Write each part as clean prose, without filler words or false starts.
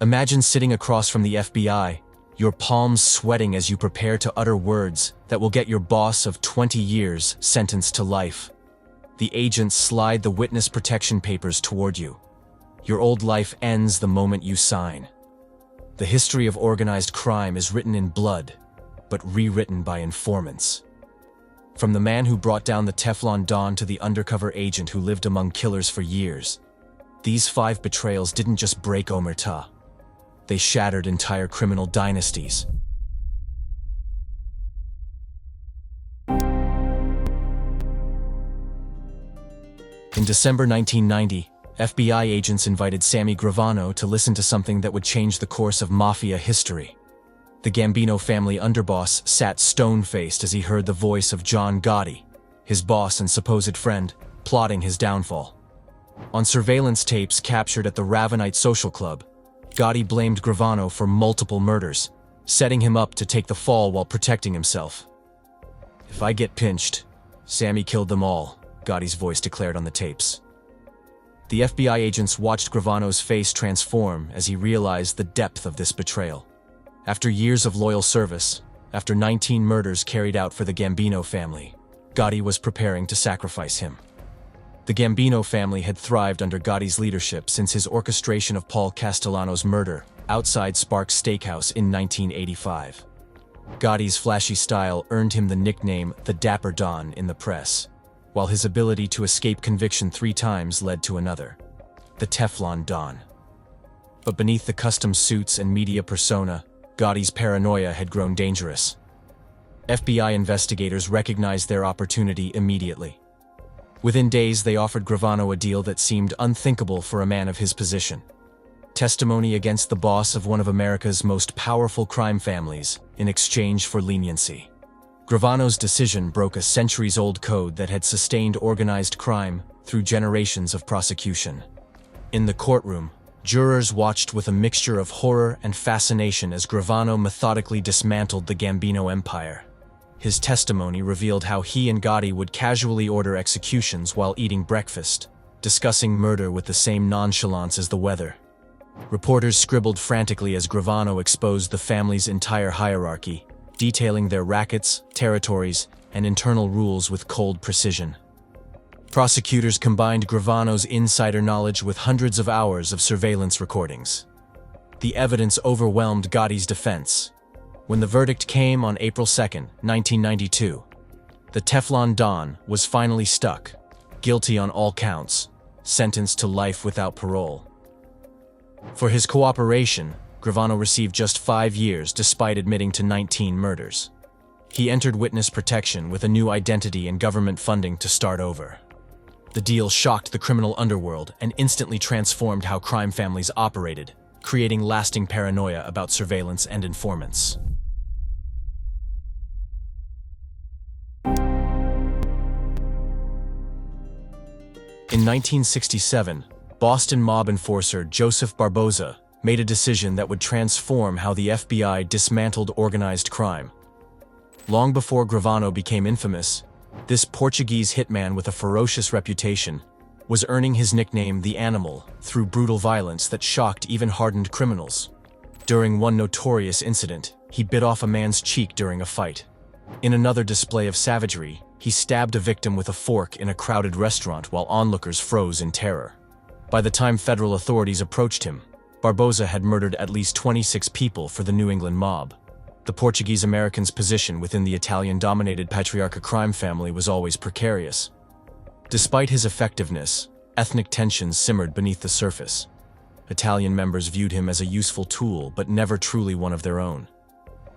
Imagine sitting across from the FBI, your palms sweating as you prepare to utter words that will get your boss of 20 years sentenced to life. The agents slide the witness protection papers toward you. Your old life ends the moment you sign. The history of organized crime is written in blood, but rewritten by informants. From the man who brought down the Teflon Don to the undercover agent who lived among killers for years, these 5 betrayals didn't just break Omerta. They shattered entire criminal dynasties. In December 1990, FBI agents invited Sammy Gravano to listen to something that would change the course of Mafia history. The Gambino family underboss sat stone-faced as he heard the voice of John Gotti, his boss and supposed friend, plotting his downfall. On surveillance tapes captured at the Ravenite Social Club, Gotti blamed Gravano for multiple murders, setting him up to take the fall while protecting himself. "If I get pinched, Sammy killed them all," Gotti's voice declared on the tapes. The FBI agents watched Gravano's face transform as he realized the depth of this betrayal. After years of loyal service, after 19 murders carried out for the Gambino family, Gotti was preparing to sacrifice him. The Gambino family had thrived under Gotti's leadership since his orchestration of Paul Castellano's murder outside Sparks Steakhouse in 1985. Gotti's flashy style earned him the nickname the Dapper Don in the press, while his ability to escape conviction 3 times led to another, the Teflon Don. But beneath the custom suits and media persona, Gotti's paranoia had grown dangerous. FBI investigators recognized their opportunity immediately. Within days, they offered Gravano a deal that seemed unthinkable for a man of his position: testimony against the boss of one of America's most powerful crime families in exchange for leniency. Gravano's decision broke a centuries-old code that had sustained organized crime through generations of prosecution. In the courtroom, jurors watched with a mixture of horror and fascination as Gravano methodically dismantled the Gambino empire. His testimony revealed how he and Gotti would casually order executions while eating breakfast, discussing murder with the same nonchalance as the weather. Reporters scribbled frantically as Gravano exposed the family's entire hierarchy, detailing their rackets, territories, and internal rules with cold precision. Prosecutors combined Gravano's insider knowledge with hundreds of hours of surveillance recordings. The evidence overwhelmed Gotti's defense. When the verdict came on April 2, 1992, the Teflon Don was finally stuck, guilty on all counts, sentenced to life without parole. For his cooperation, Gravano received just 5 years despite admitting to 19 murders. He entered witness protection with a new identity and government funding to start over. The deal shocked the criminal underworld and instantly transformed how crime families operated, creating lasting paranoia about surveillance and informants. In 1967, Boston mob enforcer Joseph Barboza made a decision that would transform how the FBI dismantled organized crime. Long before Gravano became infamous, this Portuguese hitman with a ferocious reputation was earning his nickname the Animal through brutal violence that shocked even hardened criminals. During one notorious incident, he bit off a man's cheek during a fight. In another display of savagery, he stabbed a victim with a fork in a crowded restaurant while onlookers froze in terror. By the time federal authorities approached him, Barboza had murdered at least 26 people for the New England mob. The Portuguese-American's position within the Italian-dominated Patriarca crime family was always precarious. Despite his effectiveness, ethnic tensions simmered beneath the surface. Italian members viewed him as a useful tool, but never truly one of their own.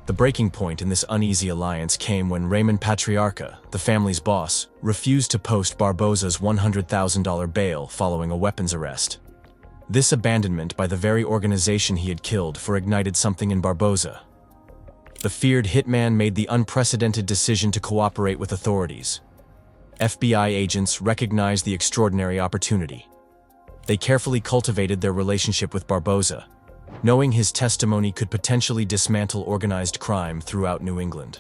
The breaking point in this uneasy alliance came when Raymond Patriarca, the family's boss, refused to post Barboza's $100,000 bail following a weapons arrest. This abandonment by the very organization he had killed ignited something in Barboza. The feared hitman made the unprecedented decision to cooperate with authorities. FBI agents recognized the extraordinary opportunity. They carefully cultivated their relationship with Barboza, knowing his testimony could potentially dismantle organized crime throughout New England.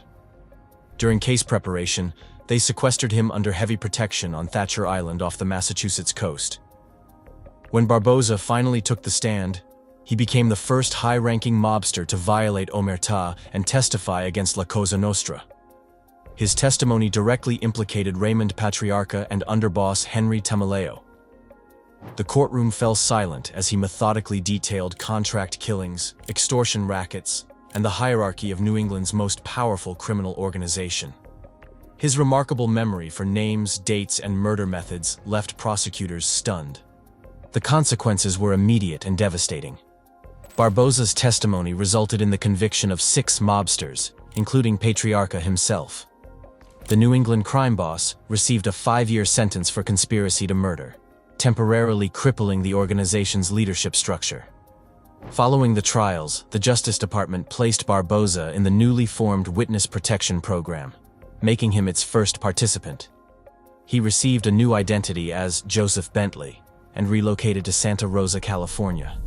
During case preparation, they sequestered him under heavy protection on Thatcher Island off the Massachusetts coast. When Barboza finally took the stand, He became the first high-ranking mobster to violate omertà and testify against La Cosa Nostra. His testimony directly implicated Raymond Patriarca and underboss Henry Tamaleo. The courtroom fell silent as he methodically detailed contract killings, extortion rackets, and the hierarchy of New England's most powerful criminal organization. His remarkable memory for names, dates, and murder methods left prosecutors stunned. The consequences were immediate and devastating. Barboza's testimony resulted in the conviction of 6 mobsters, including Patriarca himself. The New England crime boss received a 5-year sentence for conspiracy to murder, temporarily crippling the organization's leadership structure. Following the trials, the Justice Department placed Barboza in the newly formed Witness Protection Program, making him its first participant. He received a new identity as Joseph Bentley and relocated to Santa Rosa, California.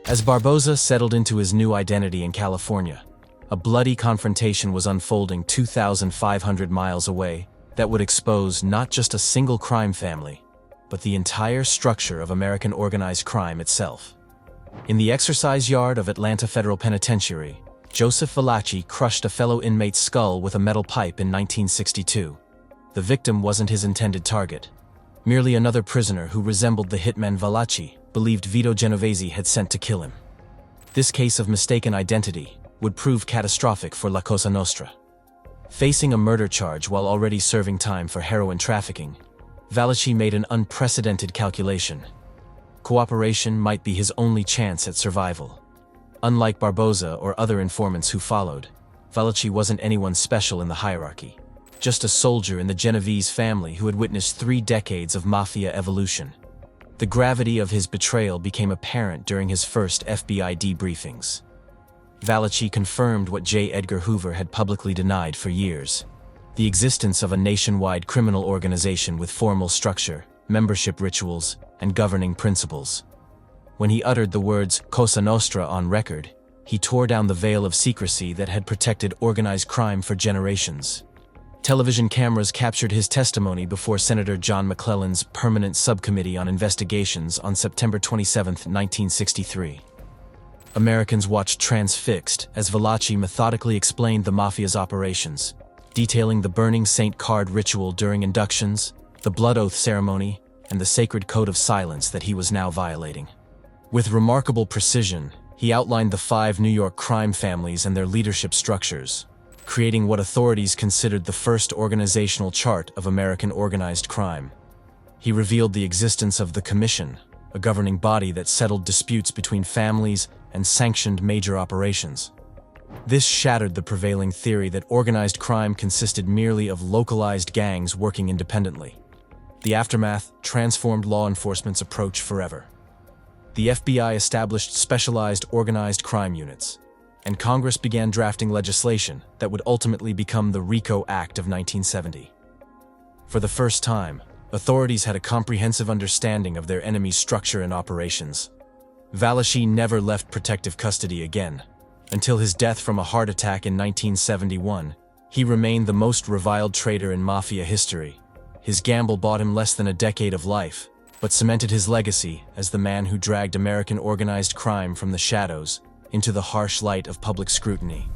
As Barboza settled into his new identity in California, a bloody confrontation was unfolding 2,500 miles away that would expose not just a single crime family, but the entire structure of American organized crime itself. In the exercise yard of Atlanta Federal Penitentiary, Joseph Valachi crushed a fellow inmate's skull with a metal pipe in 1962. The victim wasn't his intended target, merely another prisoner who resembled the hitman Valachi believed Vito Genovese had sent to kill him. This case of mistaken identity would prove catastrophic for La Cosa Nostra. Facing a murder charge while already serving time for heroin trafficking, Valachi made an unprecedented calculation. Cooperation might be his only chance at survival. Unlike Barboza or other informants who followed, Valachi wasn't anyone special in the hierarchy, just a soldier in the Genovese family who had witnessed 3 decades of Mafia evolution. The gravity of his betrayal became apparent during his first FBI debriefings. Valachi confirmed what J. Edgar Hoover had publicly denied for years: the existence of a nationwide criminal organization with formal structure, membership rituals, and governing principles. When he uttered the words Cosa Nostra on record, he tore down the veil of secrecy that had protected organized crime for generations. Television cameras captured his testimony before Senator John McClellan's Permanent Subcommittee on Investigations on September 27, 1963. Americans watched transfixed as Valachi methodically explained the Mafia's operations, detailing the burning Saint Card ritual during inductions, the blood oath ceremony, and the sacred code of silence that he was now violating. With remarkable precision, he outlined the 5 New York crime families and their leadership structures, creating what authorities considered the first organizational chart of American organized crime. He revealed the existence of the Commission, a governing body that settled disputes between families and sanctioned major operations. This shattered the prevailing theory that organized crime consisted merely of localized gangs working independently. The aftermath transformed law enforcement's approach forever. The FBI established specialized organized crime units, and Congress began drafting legislation that would ultimately become the RICO Act of 1970. For the first time, authorities had a comprehensive understanding of their enemy's structure and operations. Valachi never left protective custody again. Until his death from a heart attack in 1971, he remained the most reviled traitor in Mafia history. His gamble bought him less than a decade of life, but cemented his legacy as the man who dragged American organized crime from the shadows into the harsh light of public scrutiny.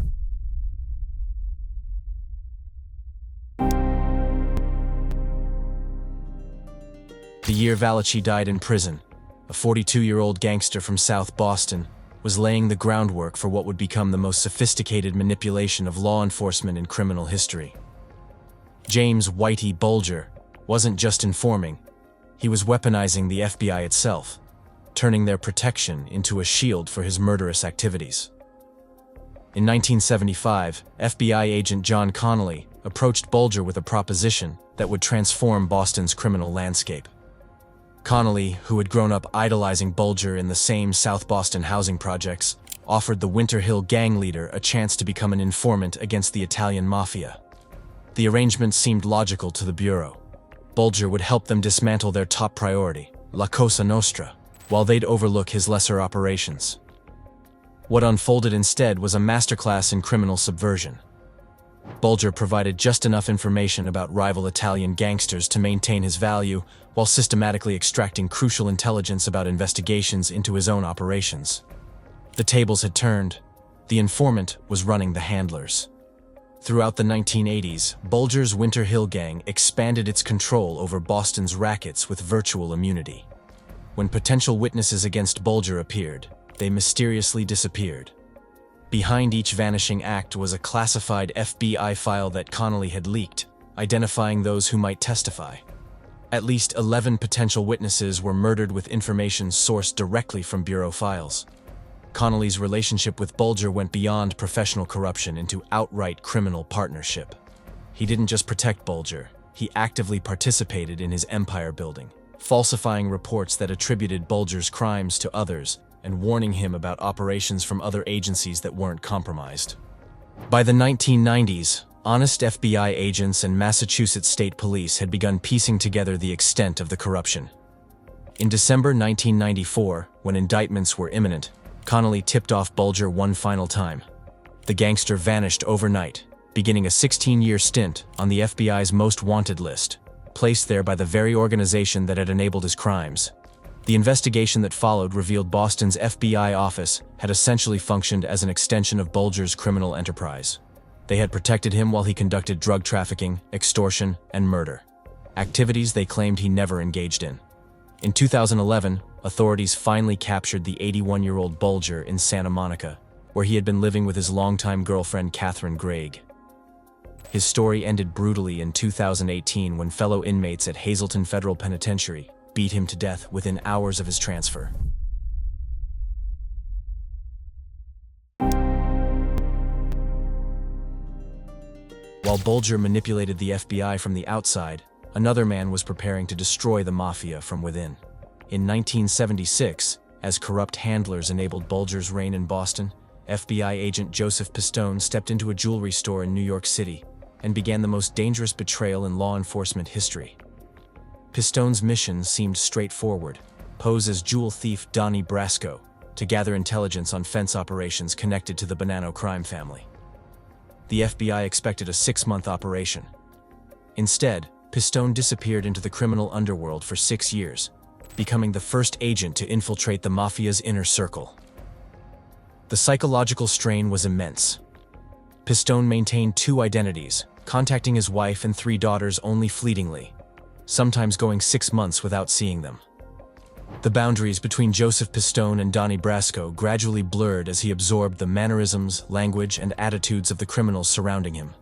The year Valachi died in prison, a 42-year-old gangster from South Boston was laying the groundwork for what would become the most sophisticated manipulation of law enforcement in criminal history. James Whitey Bulger wasn't just informing, he was weaponizing the FBI itself, turning their protection into a shield for his murderous activities. In 1975, FBI agent John Connolly approached Bulger with a proposition that would transform Boston's criminal landscape. Connolly, who had grown up idolizing Bulger in the same South Boston housing projects, offered the Winter Hill gang leader a chance to become an informant against the Italian Mafia. The arrangement seemed logical to the Bureau. Bulger would help them dismantle their top priority, La Cosa Nostra, while they'd overlook his lesser operations. What unfolded instead was a masterclass in criminal subversion. Bulger provided just enough information about rival Italian gangsters to maintain his value, while systematically extracting crucial intelligence about investigations into his own operations. The tables had turned. The informant was running the handlers. Throughout the 1980s, Bulger's Winter Hill Gang expanded its control over Boston's rackets with virtual immunity. When potential witnesses against Bulger appeared, they mysteriously disappeared. Behind each vanishing act was a classified FBI file that Connolly had leaked, identifying those who might testify. At least 11 potential witnesses were murdered with information sourced directly from Bureau files. Connolly's relationship with Bulger went beyond professional corruption into outright criminal partnership. He didn't just protect Bulger, he actively participated in his empire building, falsifying reports that attributed Bulger's crimes to others and warning him about operations from other agencies that weren't compromised. By the 1990s, honest FBI agents and Massachusetts State Police had begun piecing together the extent of the corruption. In December 1994, when indictments were imminent, Connolly tipped off Bulger one final time. The gangster vanished overnight, beginning a 16-year stint on the FBI's most wanted list, placed there by the very organization that had enabled his crimes. The investigation that followed revealed Boston's FBI office had essentially functioned as an extension of Bulger's criminal enterprise. They had protected him while he conducted drug trafficking, extortion, and murder, activities they claimed he never engaged in. In 2011, authorities finally captured the 81-year-old Bulger in Santa Monica, where he had been living with his longtime girlfriend Catherine Gregg. His story ended brutally in 2018 when fellow inmates at Hazleton Federal Penitentiary beat him to death within hours of his transfer. While Bulger manipulated the FBI from the outside, another man was preparing to destroy the Mafia from within. In 1976, as corrupt handlers enabled Bulger's reign in Boston, FBI agent Joseph Pistone stepped into a jewelry store in New York City and began the most dangerous betrayal in law enforcement history. Pistone's mission seemed straightforward: pose as jewel thief Donnie Brasco to gather intelligence on fence operations connected to the Bonanno crime family. The FBI expected a 6-month operation. Instead, Pistone disappeared into the criminal underworld for 6 years, becoming the first agent to infiltrate the Mafia's inner circle. The psychological strain was immense. Pistone maintained 2 identities, contacting his wife and 3 daughters only fleetingly, sometimes going 6 months without seeing them. The boundaries between Joseph Pistone and Donnie Brasco gradually blurred as he absorbed the mannerisms, language, and attitudes of the criminals surrounding him.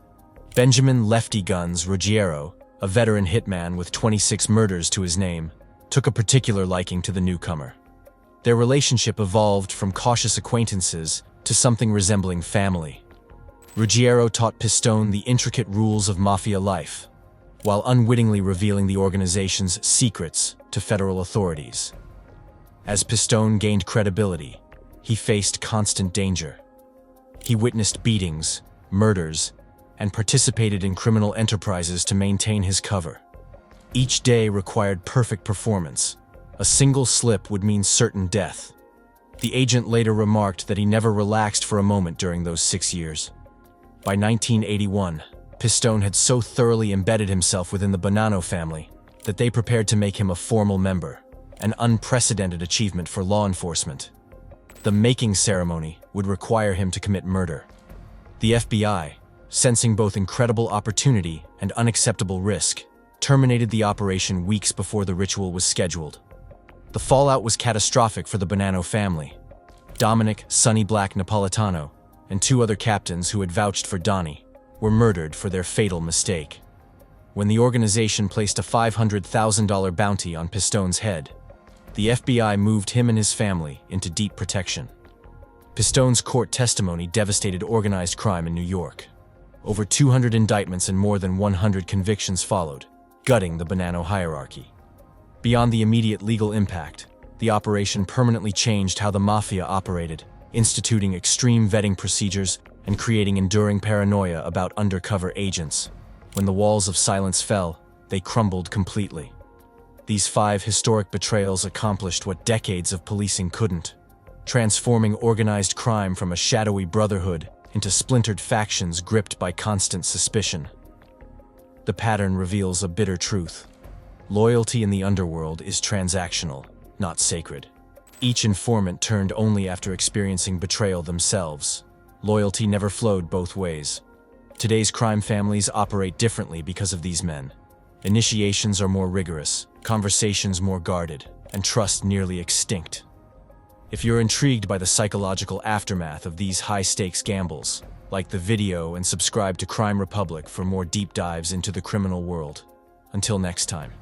Benjamin "Lefty Guns" Ruggiero, a veteran hitman with 26 murders to his name, took a particular liking to the newcomer. Their relationship evolved from cautious acquaintances to something resembling family. Ruggiero taught Pistone the intricate rules of Mafia life, while unwittingly revealing the organization's secrets to federal authorities. As Pistone gained credibility, he faced constant danger. He witnessed beatings, murders, and participated in criminal enterprises to maintain his cover. Each day required perfect performance. A single slip would mean certain death. The agent later remarked that he never relaxed for a moment during those 6 years. By 1981, Pistone had so thoroughly embedded himself within the Bonanno family that they prepared to make him a formal member, an unprecedented achievement for law enforcement. The making ceremony would require him to commit murder. The FBI, sensing both incredible opportunity and unacceptable risk, terminated the operation weeks before the ritual was scheduled. The fallout was catastrophic for the Bonanno family. Dominic "Sonny Black" Napolitano and 2 other captains who had vouched for Donnie were murdered for their fatal mistake. When the organization placed a $500,000 bounty on Pistone's head, the FBI moved him and his family into deep protection. Pistone's court testimony devastated organized crime in New York. Over 200 indictments and more than 100 convictions followed, gutting the Bonanno hierarchy. Beyond the immediate legal impact, the operation permanently changed how the Mafia operated, instituting extreme vetting procedures and creating enduring paranoia about undercover agents. When the walls of silence fell, they crumbled completely. These 5 historic betrayals accomplished what decades of policing couldn't, transforming organized crime from a shadowy brotherhood into splintered factions gripped by constant suspicion. The pattern reveals a bitter truth. Loyalty in the underworld is transactional, not sacred. Each informant turned only after experiencing betrayal themselves. Loyalty never flowed both ways. Today's crime families operate differently because of these men. Initiations are more rigorous, conversations more guarded, and trust nearly extinct. If you're intrigued by the psychological aftermath of these high-stakes gambles, like the video and subscribe to Crime Republic for more deep dives into the criminal world. Until next time.